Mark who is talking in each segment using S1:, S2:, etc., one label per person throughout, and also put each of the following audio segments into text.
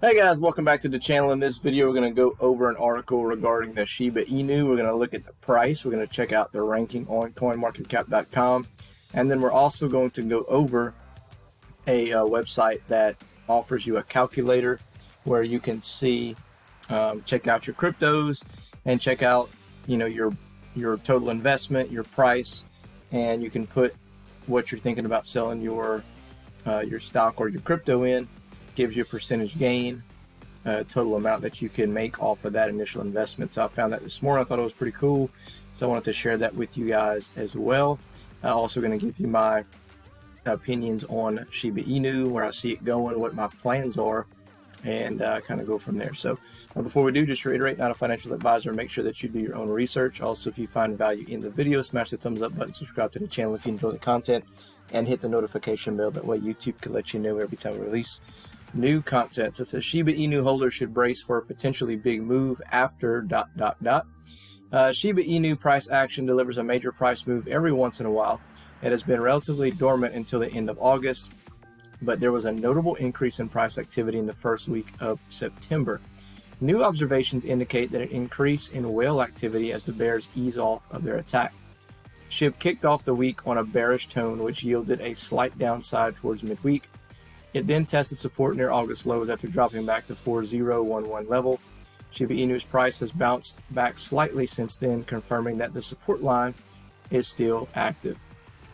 S1: Hey guys, welcome back to the channel. In this video, we're going to go over an article regarding the Shiba Inu. We're going to look at the price. We're going to check out the ranking on coinmarketcap.com. And then we're also going to go over a website that offers you a calculator where you can see, check out your cryptos and check out, your total investment, your price, and you can put what you're thinking about selling your stock or your crypto in. Gives you a percentage gain, total amount that you can make off of that initial investment. So I found that this morning. I thought it was pretty cool, so I wanted to share that with you guys as well. I'm also going to give you my opinions on Shiba Inu, where I see it going, what my plans are, and kind of go from there. So before we do, just reiterate, not a financial advisor. Make sure that you do your own research. Also, if you find value in the video, smash the thumbs up button, subscribe to the channel if you enjoy the content, and hit the notification bell. That way YouTube can let you know every time we release new content. So it says Shiba Inu holders should brace for a potentially big move after ... Shiba Inu price action delivers a major price move every once in a while. It has been relatively dormant until the end of August, but there was a notable increase in price activity in the first week of September. New observations indicate that an increase in whale activity as the bears ease off of their attack. SHIB kicked off the week on a bearish tone, which yielded a slight downside towards midweek. It then tested support near August lows after dropping back to 4011 level. Shiba Inu's price has bounced back slightly since then, confirming that the support line is still active.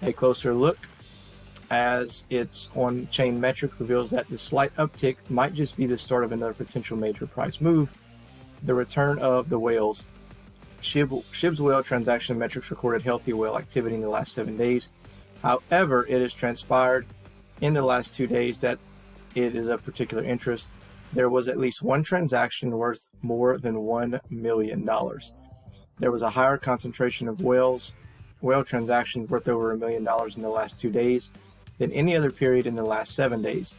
S1: A closer look as its on-chain metric reveals that the slight uptick might just be the start of another potential major price move. The return of the whales. SHIB's whale transaction metrics recorded healthy whale activity in the last 7 days. However, it has transpired in the last 2 days that it is of particular interest. There was at least one transaction worth more than $1 million. There was a higher concentration of whale transactions worth over $1 million in the last 2 days than any other period in the last 7 days.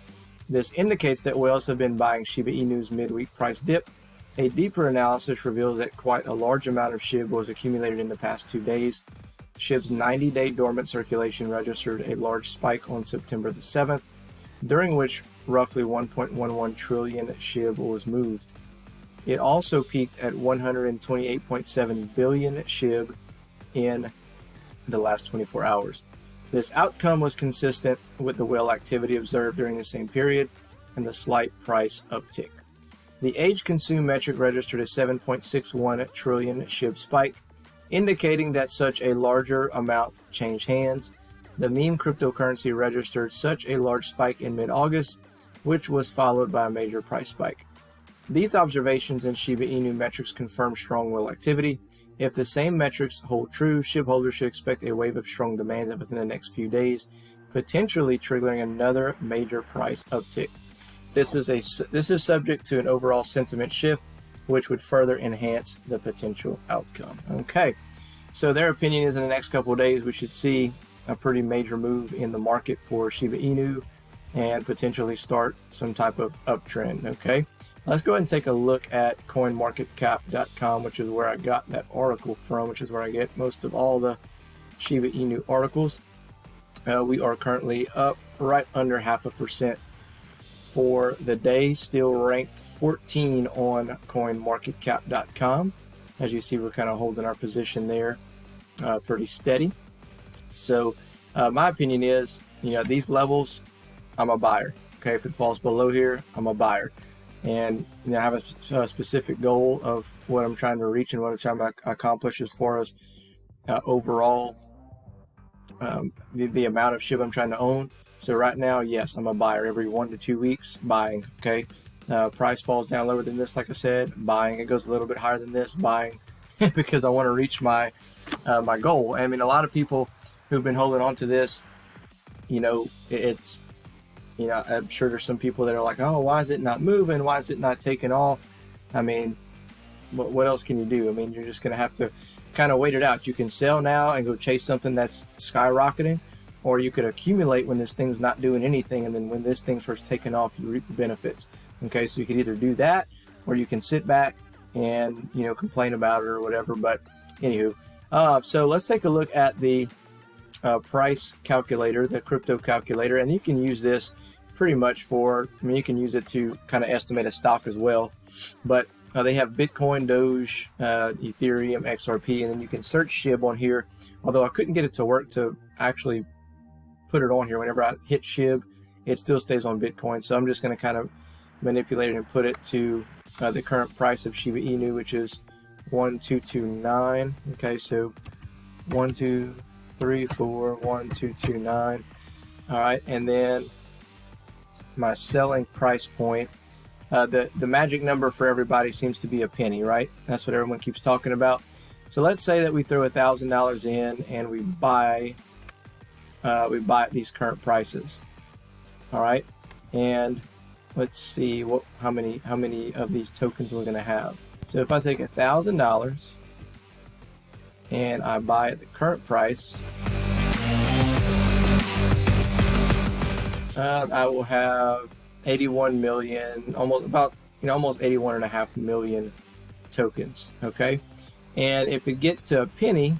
S1: This indicates that whales have been buying Shiba Inu's midweek price dip. A deeper analysis reveals that quite a large amount of SHIB was accumulated in the past 2 days. SHIB's 90-day dormant circulation registered a large spike on September the 7th, during which roughly 1.11 trillion SHIB was moved. It also peaked at 128.7 billion SHIB in the last 24 hours. This outcome was consistent with the whale activity observed during the same period and the slight price uptick. The age consumed metric registered a 7.61 trillion SHIB spike, indicating that such a larger amount changed hands. The meme cryptocurrency registered such a large spike in mid-August, which was followed by a major price spike. These observations in Shiba Inu metrics confirm strong whale activity. If the same metrics hold true, SHIB holders should expect a wave of strong demand within the next few days, potentially triggering another major price uptick. This is subject to an overall sentiment shift, which would further enhance the potential outcome. Okay, so their opinion is in the next couple of days we should see a pretty major move in the market for Shiba Inu and potentially start some type of uptrend. Okay, let's go ahead and take a look at coinmarketcap.com, which is where I got that article from, which is where I get most of all the Shiba Inu articles. We are currently up right under 0.5% for the day, still ranked 14 on coinmarketcap.com. As you see, we're kind of holding our position there pretty steady. So my opinion is, these levels, I'm a buyer. Okay, if it falls below here, I'm a buyer. And I have a specific goal of what I'm trying to reach and what I'm trying to accomplish as far as overall the amount of SHIB I'm trying to own. So right now, yes, I'm a buyer. Every 1 to 2 weeks, buying. Okay, price falls down lower than this, like I said, buying. It goes a little bit higher than this, buying, because I want to reach my my goal. I mean, a lot of people who've been holding on to this, it's, I'm sure there's some people that are like, oh, why is it not moving? Why is it not taking off? I mean, what else can you do? I mean, you're just going to have to kind of wait it out. You can sell now and go chase something that's skyrocketing, or you could accumulate when this thing's not doing anything, and then when this thing starts taking off, you reap the benefits. Okay, so you could either do that, or you can sit back and complain about it or whatever. But anywho, so let's take a look at the price calculator, the crypto calculator, and you can use this pretty much for, I mean, you can use it to kind of estimate a stock as well, but they have Bitcoin, Doge, Ethereum, XRP, and then you can search SHIB on here, although I couldn't get it to work to actually put it on here. Whenever I hit SHIB, it still stays on Bitcoin, so I'm just going to kind of manipulate it and put it to the current price of Shiba Inu, which is 1229. Okay, so 1234 1229. All right, and then my selling price point, the magic number for everybody seems to be a penny, right? That's what everyone keeps talking about. So let's say that we throw $1,000 in and we buy at these current prices. All right, and let's see how many of these tokens we're going to have. So if I take $1,000 and I buy at the current price, I will have 81 million, almost 81.5 million tokens. Okay, and if it gets to a penny,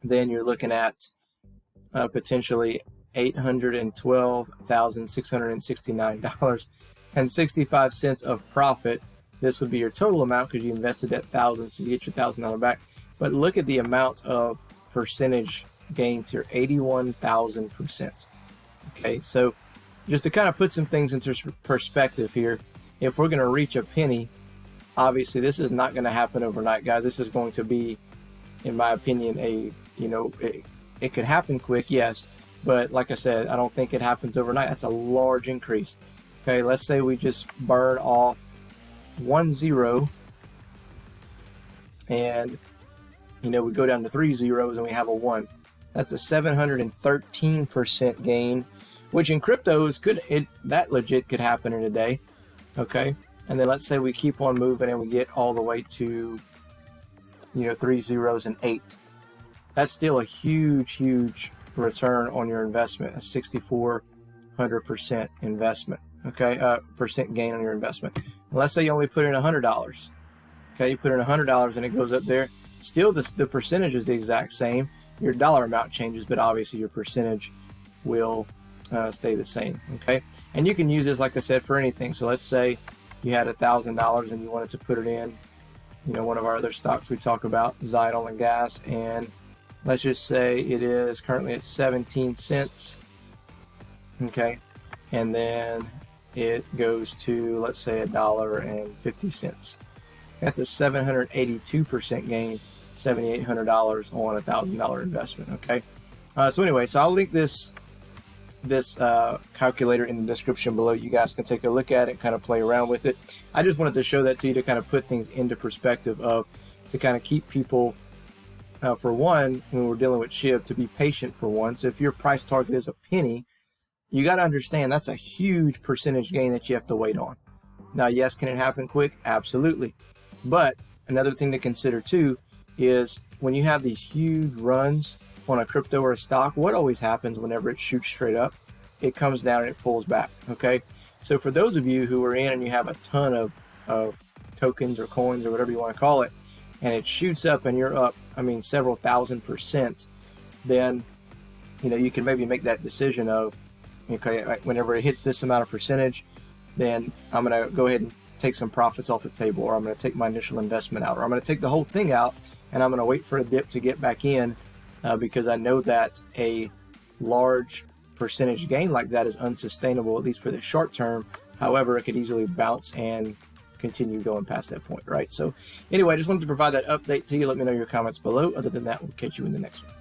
S1: then you're looking at potentially $812,669.65 of profit. This would be your total amount because you invested that $1,000, so you get your $1,000 back. But look at the amount of percentage gains here, 81,000%. Okay, so just to kind of put some things into perspective here, if we're going to reach a penny, obviously this is not going to happen overnight, guys. This is going to be, in my opinion, it could happen quick, yes, but like I said, I don't think it happens overnight. That's a large increase. Okay, let's say we just burn off 1 0 and we go down to 3 zeros and we have a 1. That's a 713% gain, which in cryptos that legit could happen in a day. Okay, and then let's say we keep on moving and we get all the way to 3 zeros and 8. That's still a huge return on your investment, a 6,400% investment. Okay, percent gain on your investment. And let's say you only put in $100. Okay, you put in $100 and it goes up there. Still, the percentage is the exact same. Your dollar amount changes, but obviously your percentage will stay the same. Okay, and you can use this, like I said, for anything. So let's say you had $1,000 and you wanted to put it in, one of our other stocks we talk about, Zidal and Gas, and let's just say it is currently at 17 cents. Okay, and then it goes to, let's say, $1.50. That's a 782% gain, $7,800 on a $1,000 investment. Okay, so anyway, so I'll link this calculator in the description below. You guys can take a look at it, kind of play around with it. I just wanted to show that to you to kind of put things into perspective, to kind of keep people, for one, when we're dealing with SHIB, to be patient for one. So if your price target is a penny, you got to understand that's a huge percentage gain that you have to wait on. Now, yes, can it happen quick? Absolutely. But another thing to consider too is when you have these huge runs on a crypto or a stock, what always happens whenever it shoots straight up? It comes down and it pulls back. Okay, so for those of you who are in and you have a ton of tokens or coins or whatever you want to call it, and it shoots up and you're up, several thousand%, then you can maybe make that decision of, okay, whenever it hits this amount of percentage, then I'm going to go ahead and take some profits off the table, or I'm going to take my initial investment out, or I'm going to take the whole thing out and I'm going to wait for a dip to get back in, because I know that a large percentage gain like that is unsustainable, at least for the short term. However, it could easily bounce and continue going past that point, right? So anyway, I just wanted to provide that update to you. Let me know your comments below. Other than that, we'll catch you in the next one.